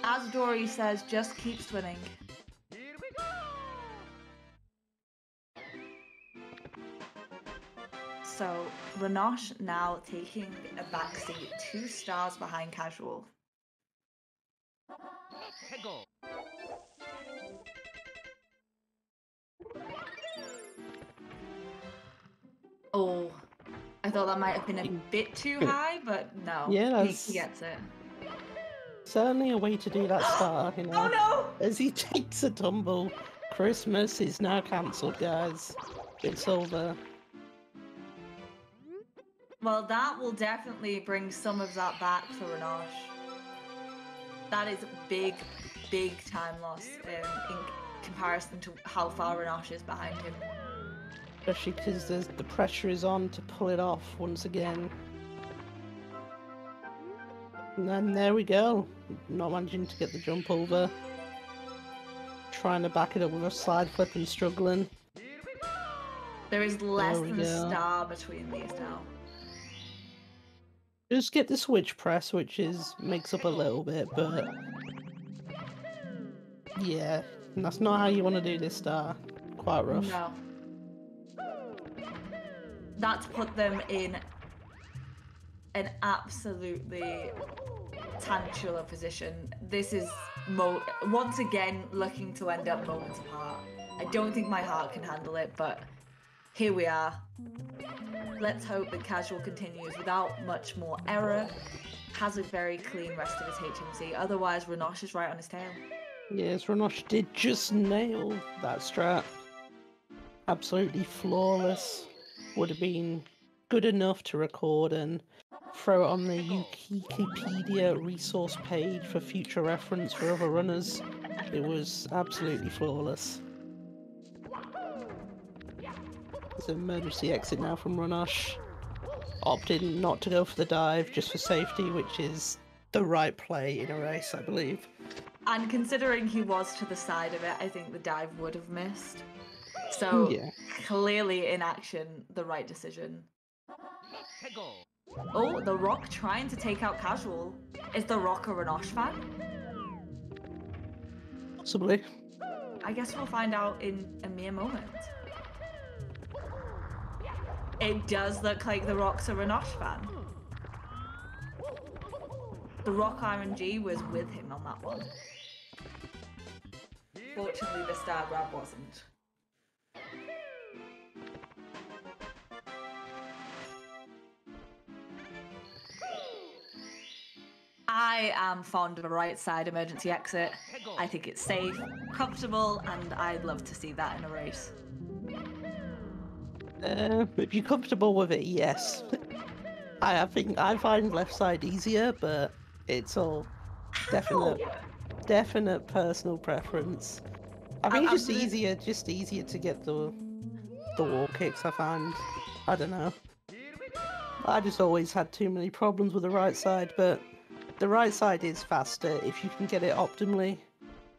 As Dory says, just keep swimming. So, Runnosh now taking a backseat, 2 stars behind Casual. Oh, I thought that might have been a bit too high, but no, yeah, he gets it. Certainly a way to do that star, you know. Oh no! As he takes a tumble, Christmas is now cancelled, guys. It's over. Well, that will definitely bring some of that back for Runnosh. That is big, big time loss in comparison to how far Runnosh is behind him. Especially because the pressure is on to pull it off once again. And then there we go. Not managing to get the jump over. Trying to back it up with a slide flip and struggling. There is less than a star between these now. Just get the switch press, which makes up a little bit, but yeah, that's not how you want to do this star. Quite rough. No. That's put them in an absolutely titular position. This is once again looking to end up moments apart. I don't think my heart can handle it, but here we are. Let's hope that Casual continues without much more error, has a very clean rest of his HMC, otherwise Runnosh is right on his tail. Yes, Runnosh did just nail that strat. Absolutely flawless. Would have been good enough to record and throw it on the Wikipedia resource page for future reference for other runners. It was absolutely flawless. There's an emergency exit now from Runnosh. Opted not to go for the dive, just for safety, which is the right play in a race, I believe. And considering he was to the side of it, I think the dive would have missed. So, yeah. Clearly in action, the right decision. Oh, The Rock trying to take out Casual. Is The Rock a Runnosh fan? Possibly. I guess we'll find out in a mere moment. It does look like The Rock's a Runnosh fan. The Rock RNG was with him on that one. Fortunately, the star grab wasn't. I am fond of a right side emergency exit. I think it's safe, comfortable, and I'd love to see that in a race. If you're comfortable with it, yes. I find left side easier, but it's all definite personal preference. I think it's I'm just easier to get the wall kicks, I find. I don't know. I just always had too many problems with the right side, but the right side is faster if you can get it optimally.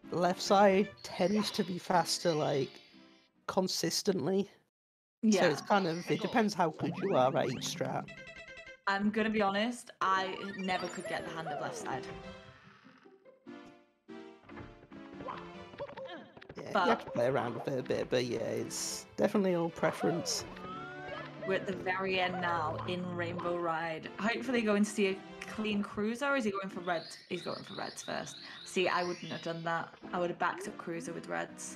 The left side tends to be faster, like, consistently. So Yeah. it's kind of, it depends how good you are at each strat. I'm gonna be honest, I never could get the hand of left side. Yeah, But you have to play around with it a bit, but yeah, it's definitely all preference. we're at the very end now in Rainbow Ride. Hopefully going to see a clean cruiser, or is he going for reds? He's going for reds first. See, I wouldn't have done that. I would have backed up cruiser with reds.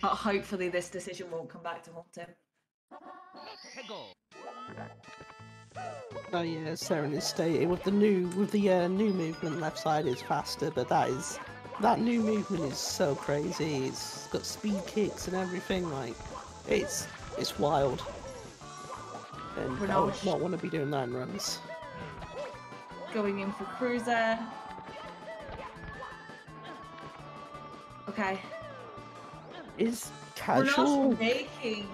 But hopefully this decision won't come back to haunt him. Oh yeah, Seren is stating with the new new movement, left side is faster, but that new movement is so crazy. It's got speed kicks and everything. Like it's wild, and I would Runnosh not want to be doing that in runs. going in for cruiser. Okay. Is casual Runnosh making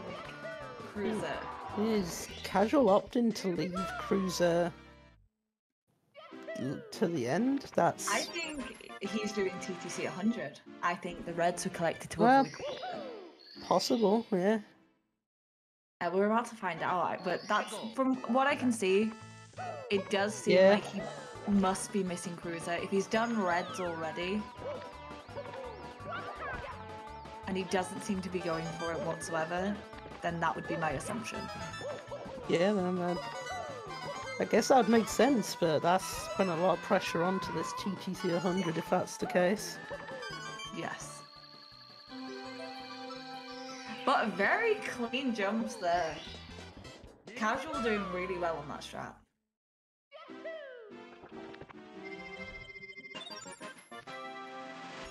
cruiser. is casual opting to leave cruiser to the end? That's I think he's doing TTC 100. I think the reds were collected to Well, avoid. possible. Yeah. We're about to find out, but that's from what I can see. It does seem Yeah. like he must be missing cruiser. If he's done reds already, and he doesn't seem to be going for it whatsoever, then that would be my assumption. Yeah, then I guess that would make sense, but that's putting a lot of pressure onto this TTC 100 if that's the case. Yes. But very clean jumps there. Casual doing really well on that strat.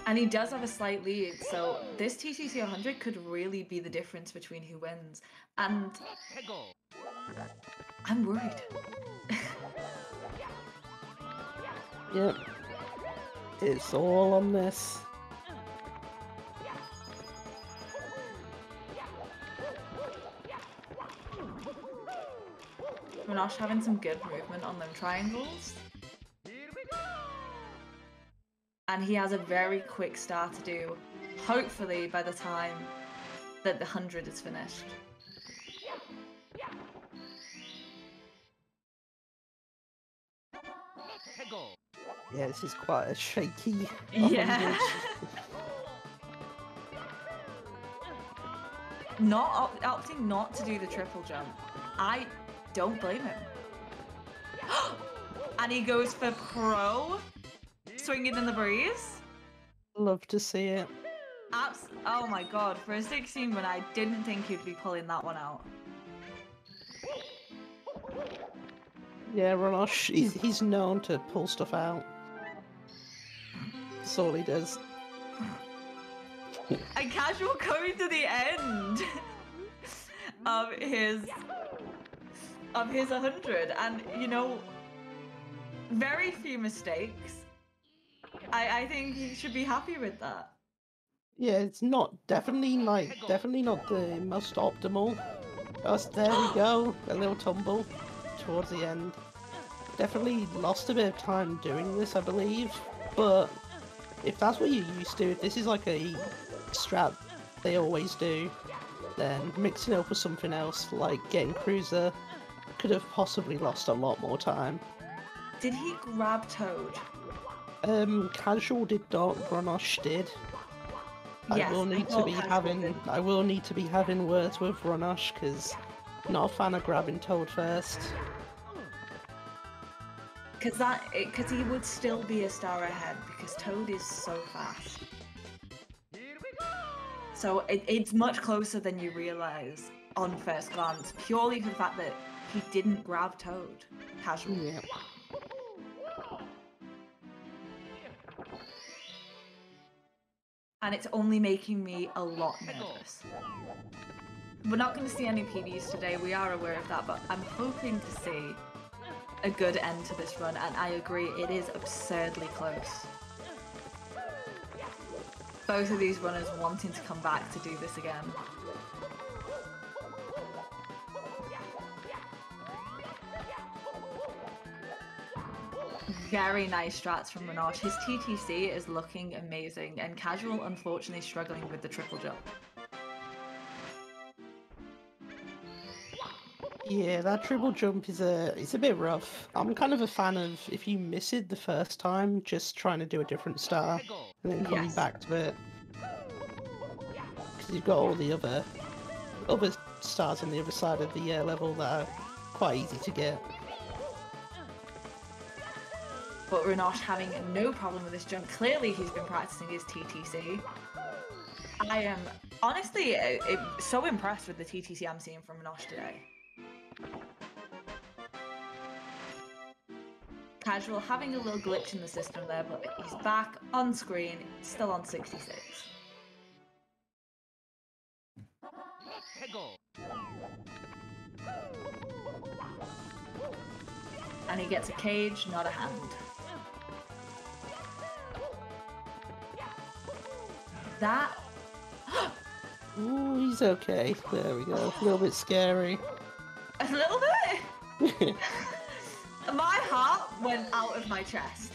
And he does have a slight lead, so this TTC 100 could really be the difference between who wins. And I'm worried. Yep. It's all on this. Runnosh having some good movement on them triangles. And he has a very quick start to do, hopefully by the time that the 100 is finished. Yeah, this is quite a shaky. Yeah. Opting not to do the triple jump. I don't blame him. And he goes for pro, swinging in the breeze. Love to see it. Oh my god, for a 16 when I didn't think he'd be pulling that one out. Yeah, Runnosh, he's known to pull stuff out. That's all he does. And Casual coming to the end of his 100, and you know, very few mistakes. I think he should be happy with that. Yeah, it's definitely not the most optimal. Oh, there we go, a little tumble towards the end. Definitely lost a bit of time doing this, I believe, but if that's what you're used to, if this is like a strat they always do, then mixing it up with something else, like getting cruiser, could have possibly lost a lot more time. Did he grab Toad? Casual did not, Runnosh did. Yes, I will need to be having words with Runnosh, because not a fan of grabbing Toad first. Because he would still be a star ahead, because Toad is so fast. So it's much closer than you realise on first glance, purely for the fact that he didn't grab Toad. Casual. Yeah. And it's only making me a lot nervous. We're not going to see any PBs today, we are aware of that, but I'm hoping to see a good end to this run, and I agree, it is absurdly close. Both of these runners wanting to come back to do this again. Very nice strats from Runnosh. His TTC is looking amazing, and Kasual unfortunately struggling with the triple jump. Yeah, that triple jump is it's a bit rough. I'm kind of a fan of, if you miss it the first time, just trying to do a different star and then coming Yes. back to it. Because you've got all the other stars on the other side of the level that are quite easy to get. But Runnosh having no problem with this jump. Clearly he's been practicing his TTC. I am honestly so impressed with the TTC I'm seeing from Runnosh today. Kasual having a little glitch in the system there, but he's back on screen, still on 66. And he gets a cage, not a hand. That... Ooh, he's okay. There we go. A little bit scary. A little bit? My heart went out of my chest.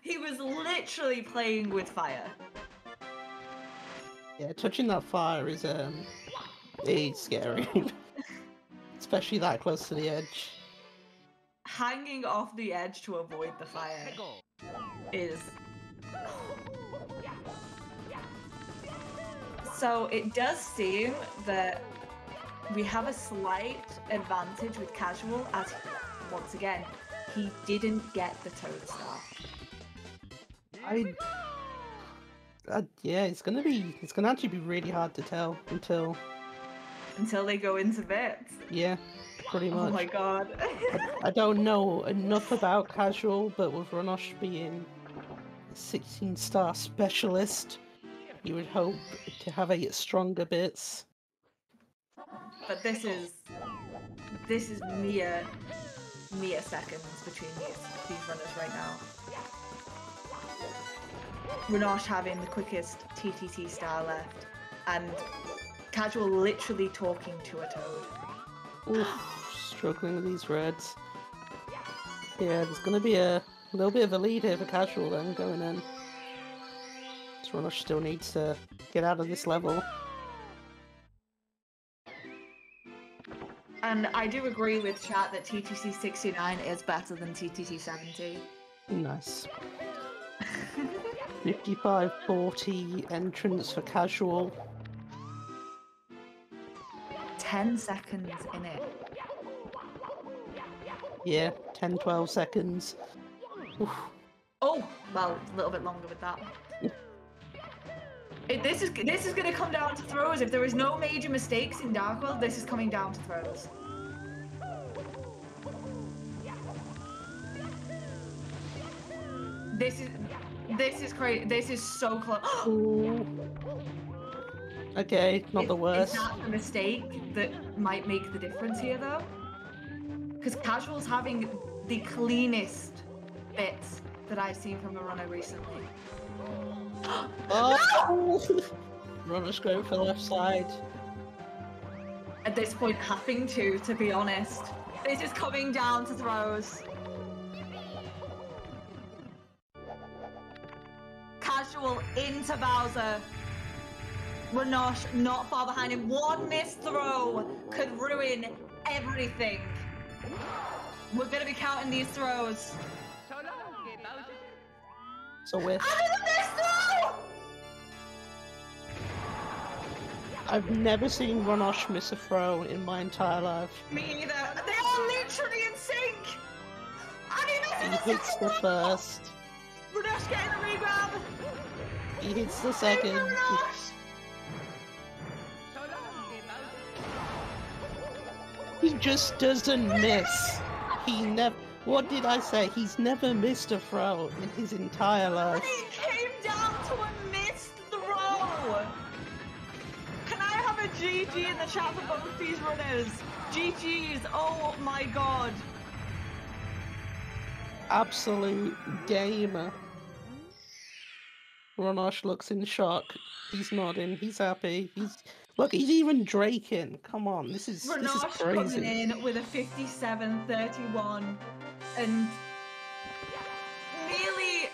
He was literally playing with fire. Yeah, touching that fire is scary. Especially that close to the edge. Hanging off the edge to avoid the fire is... So it does seem that we have a slight advantage with Kasual, as once again, he didn't get the Toad Star. Yeah, it's gonna actually be really hard to tell until they go into bits. Yeah, pretty much. Oh my god. I don't know enough about Kasual, but with Runnosh being a 16-star specialist, you would hope to have a stronger bits. But this is mere seconds between these runners right now. Runnosh having the quickest TTT star left, and Kasual literally talking to a toad. Oof, struggling with these reds. Yeah, there's gonna be a little bit of a lead here for Kasual then going in. So Runnosh still needs to get out of this level. And I do agree with chat that TTC 69 is better than TTC 70. Nice. 55-40 entrance for Kasual. 10 seconds in it. Yeah, 10-12 seconds. Oof. Oh, well, a little bit longer with that. This is going to come down to throws. If there is no major mistakes in Dark World, this is coming down to throws. This is crazy. This is so close. Ooh. Okay, not the worst. Is that a mistake that might make the difference here, though? Because Kasual's having the cleanest bits that I've seen from a runner recently. Oh! Runnosh going for left side. At this point, having to be honest. This is coming down to throws. Kasual into Bowser. Runnosh not far behind him. One missed throw could ruin everything. We're gonna be counting these throws. So we're... Another missed throw! I've never seen Runnosh miss a throw in my entire life. Me either. They are literally in sync. And he misses He hits the first. Runnosh getting a regrab. He hits the second. He just doesn't miss. He never... What did I say? He's never missed a throw in his entire life. It came down to a missed throw. Can I have a GG in the chat for both these runners? GG's! Oh my god! Absolute gamer. Runnosh looks in shock. He's nodding. He's happy. Look. He's even draking. Come on, this is Runnosh crazy. coming in with a 57-31, and nearly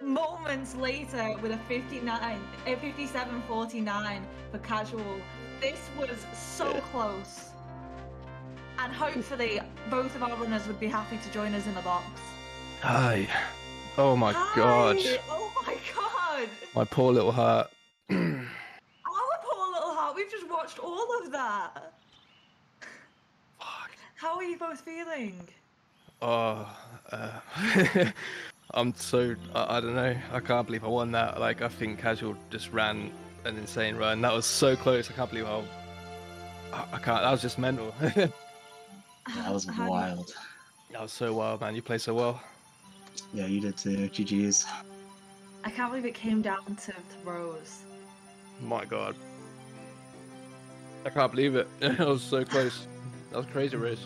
moments later with a 57-49 for Casual. This was so close. And hopefully both of our runners would be happy to join us in the box. Hi. Oh my Hi! god. Oh my god! My poor little heart. Our poor little heart, we've just watched all of that. Fuck. How are you both feeling? Oh, I'm so, I don't know. I can't believe I won that. Like, I think Casual just ran an insane run. That was so close. I can't believe how, I can't, that was just mental. That was wild. That was so wild, man. You played so well. Yeah, you did too. GG's. I can't believe it came down to throws. My god. I can't believe it. It was so close. That was a crazy race.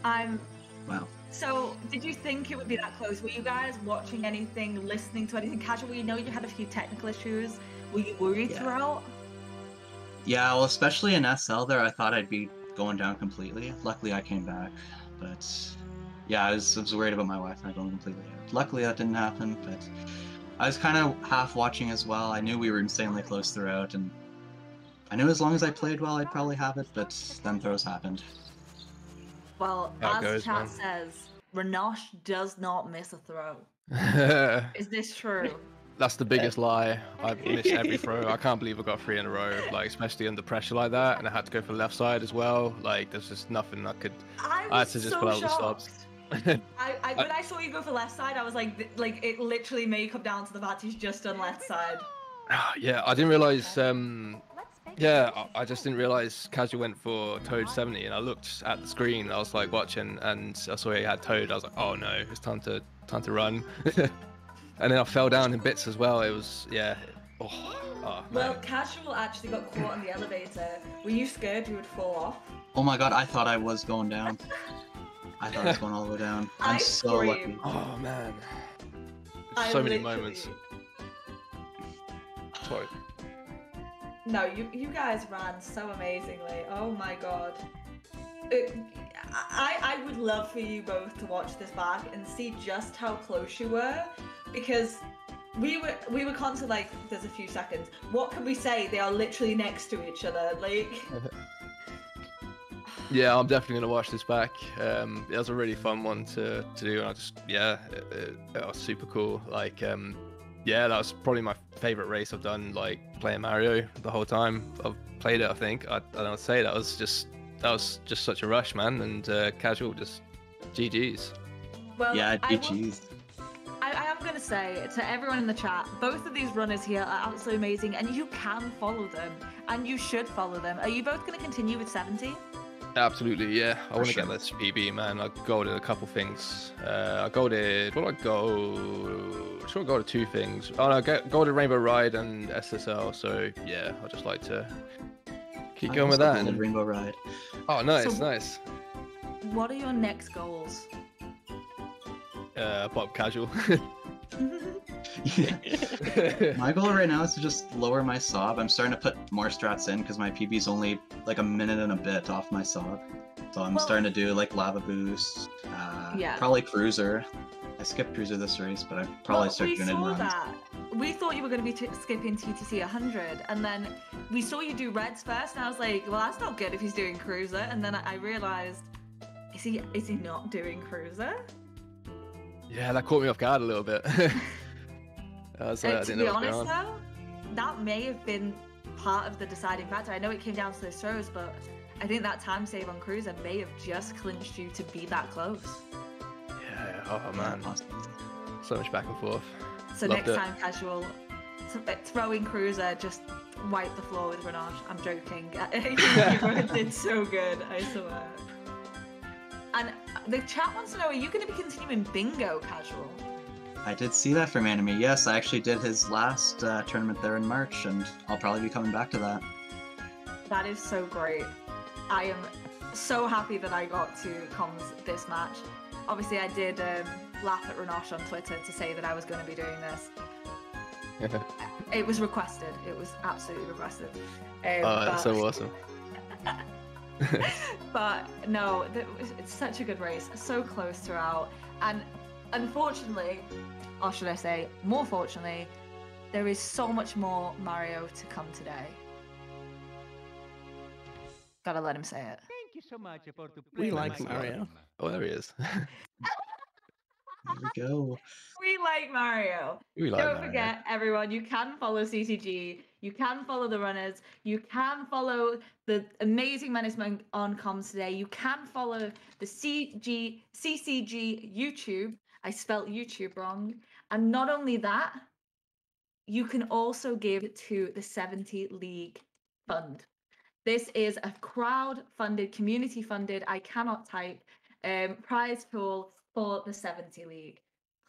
Wow. So, did you think it would be that close? Were you guys watching anything, listening to anything? Casual, we know you had a few technical issues. Were you worried throughout? Yeah, well, especially in SL there, I thought I'd be going down completely. Luckily, I came back. But yeah, I was worried about my Wi-Fi going completely out. Luckily, that didn't happen, but I was kind of half watching as well. I knew we were insanely close throughout, and I knew as long as I played well, I'd probably have it, but then throws happened. Well, How it as goes, chat man. says, Runnosh does not miss a throw. Is this true? That's the biggest lie. I missed every throw. I can't believe I got 3 in a row, like especially under pressure like that, and I had to go for the left side as well. Like there's just nothing I could. I I had was to just so pull out the shocked. stops. When I saw you go for left side, I was like it literally may come down to the fact he's just done left side. Yeah, I didn't realize. Yeah, I just didn't realize Casual went for Toad 70, and I looked at the screen. I was like watching, and I saw he had Toad. I was like, oh no, it's time to run. And then I fell down in bits as well. It was Oh, Well, man. Casual actually got caught on the elevator. Were you scared you would fall off? Oh my god, I thought I was going down. I thought I was going all the way down. I'm so lucky. screamed. Oh man. I So many literally- moments. Sorry. No, you guys ran so amazingly. Oh my god. I would love for you both to watch this back and see just how close you were, because we were constantly like, there's a few seconds. What can we say? They are literally next to each other. Like. Yeah, I'm definitely gonna watch this back. It was a really fun one to do, and I just it was super cool. Like yeah, that was probably my favorite race I've done. Like playing Mario the whole time I've played it. I think I don't say that was just such a rush, man. And Casual just GG's. Well, Yeah, I GG's. am going to say to everyone in the chat, both of these runners here are absolutely amazing, and you can follow them, and you should follow them. Are you both going to continue with 70? Absolutely, yeah. I want to sure. get this PB, man. I golded a couple things. I golded. What did I go? Sure, I golded 2 things. Oh no, I golded Rainbow Ride and SSL. So yeah, I just like to keep going with that. And And... Rainbow Ride. Oh, nice, So- nice. What are your next goals? Pop Casual. My goal right now is to just lower my sob. I'm starting to put more strats in because my PB is only like a minute and a bit off my sob. So I'm Well- starting to do like Lava Boost, Yeah. probably Cruiser. I skipped Cruiser this race, but I probably Well, start we doing it in saw runs. that. We thought you were going to be skipping TTC 100, and then we saw you do Reds first, and I was like, well, that's not good if he's doing Cruiser. And then I realized, is he not doing Cruiser? Yeah, that caught me off guard a little bit. I was like, I To didn't be know what was honest, going on. though, that may have been part of the deciding factor. I know it came down to those throws, but I think that time save on Cruiser may have just clinched you to be that close. Yeah, oh man, Possibly. so much back and forth. So Loved next it. time, Casual, throwing Cruiser, just wipe the floor with Runnosh. I'm joking. You both did so good, I swear. And the chat wants to know, are you going to be continuing Bingo, Casual? I did see that from Anime. Yes, I actually did his last tournament there in March, and I'll probably be coming back to that. That is so great. I am so happy that I got to comms this match. Obviously, I did laugh at Runnosh on Twitter to say that I was going to be doing this. It was requested. It was absolutely requested. That's so awesome. But no, it's such a good race. So close throughout. And unfortunately, or should I say, more fortunately, there is so much more Mario to come today. Gotta let him say it. Thank you so much for to We play like my Mario. game. Oh, there he is. There we go. We like Mario. We like Don't Mario. forget, everyone, you can follow CCG, you can follow the runners, you can follow the amazing Menace on comms today, you can follow the CCG YouTube. I spelt YouTube wrong. And not only that, you can also give to the 70 League Fund. This is a crowd-funded, community-funded, I cannot type, prize pool for the 70 League.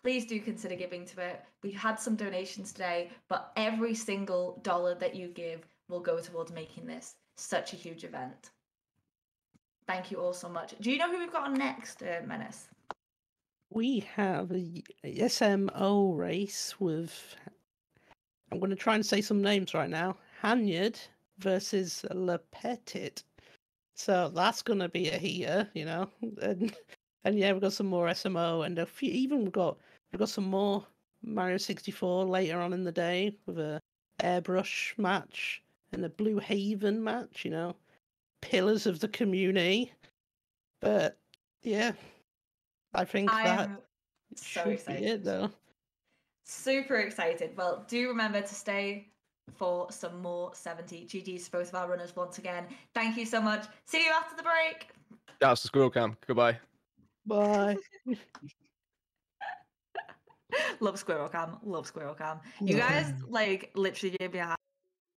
Please do consider giving to it. We had some donations today, but every single dollar that you give will go towards making this such a huge event. Thank you all so much. Do you know who we've got on next, Menace? We have a SMO race with, I'm going to try and say some names right now, Hanyard versus Le Petit. So that's going to be a heater, you know. And yeah, we've got some more SMO, and a few, even we've got some more Mario 64 later on in the day with a airbrush match and a Blue Haven match, you know. Pillars of the community. But yeah, I think that so should excited. be it though. Super excited. Well, do remember to stay for some more 70 GGs to both of our runners once again. Thank you so much. See you after the break. That's the Squirrel Cam. Goodbye. Bye. Love Squirrel Cam. Love Squirrel Cam. You guys like literally gave me a